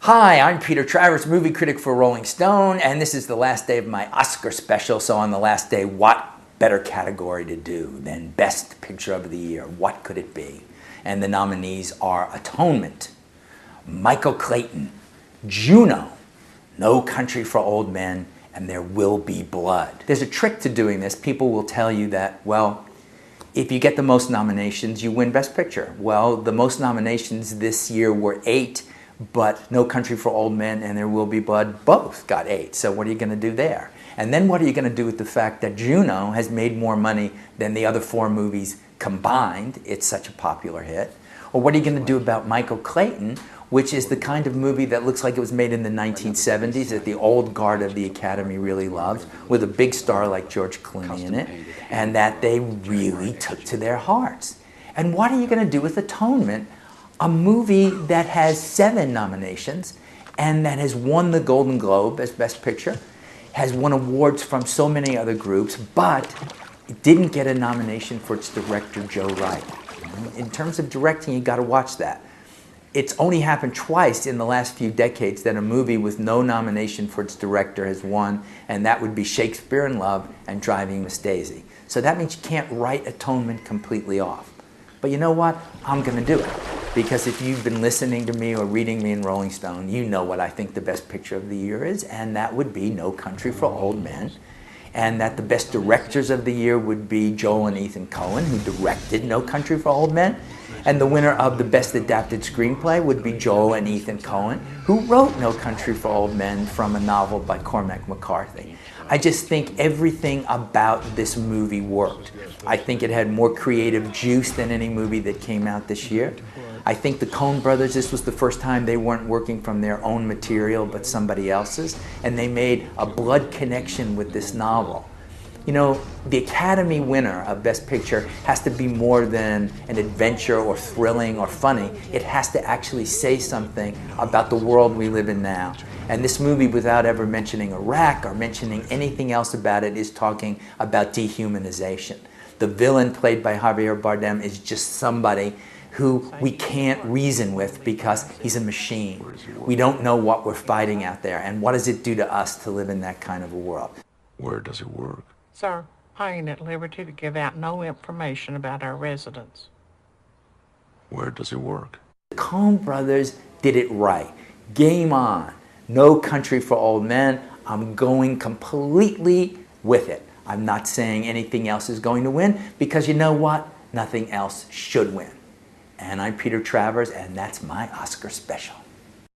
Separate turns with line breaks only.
Hi, I'm Peter Travers, movie critic for Rolling Stone, and this is the last day of my Oscar special. So on the last day, what better category to do than Best Picture of the Year? What could it be? And the nominees are Atonement, Michael Clayton, Juno, No Country for Old Men, and There Will Be Blood. There's a trick to doing this. People will tell you that, well, if you get the most nominations, you win Best Picture. Well, the most nominations this year were 8, but No Country for Old Men and There Will Be Blood both got 8. So what are you going to do there? And then what are you going to do with the fact that Juno has made more money than the other 4 movies combined? It's such a popular hit. Or what are you going to do about Michael Clayton, which is the kind of movie that looks like it was made in the 1970s that the old guard of the Academy really loves, with a big star like George Clooney in it, and that they really took to their hearts. And what are you going to do with Atonement, a movie that has 7 nominations and that has won the Golden Globe as Best Picture, has won awards from so many other groups, but it didn't get a nomination for its director, Joe Wright. In terms of directing, you got to watch that. It's only happened twice in the last few decades that a movie with no nomination for its director has won, and that would be Shakespeare in Love and Driving Miss Daisy. So that means you can't write Atonement completely off. But you know what? I'm going to do it. Because if you've been listening to me or reading me in Rolling Stone, you know what I think the Best Picture of the Year is, and that would be No Country for Old Men. And that the best directors of the year would be Joel and Ethan Coen, who directed No Country for Old Men. And the winner of the Best Adapted Screenplay would be Joel and Ethan Coen, who wrote No Country for Old Men from a novel by Cormac McCarthy. I just think everything about this movie worked. I think it had more creative juice than any movie that came out this year. I think the Coen brothers, this was the first time they weren't working from their own material but somebody else's, and they made a blood connection with this novel. You know, the Academy winner of Best Picture has to be more than an adventure or thrilling or funny. It has to actually say something about the world we live in now. And this movie, without ever mentioning Iraq or mentioning anything else about it, is talking about dehumanization. The villain played by Javier Bardem is just somebody who we can't reason with because he's a machine. We don't know what we're fighting out there, and what does it do to us to live in that kind of a world?
Where does it work?
Sir, I ain't at liberty to give out no information about our residents.
Where does it work?
The Coen brothers did it right. Game on. No Country for Old Men. I'm going completely with it. I'm not saying anything else is going to win, because you know what? Nothing else should win. And I'm Peter Travers, and that's my Oscar special.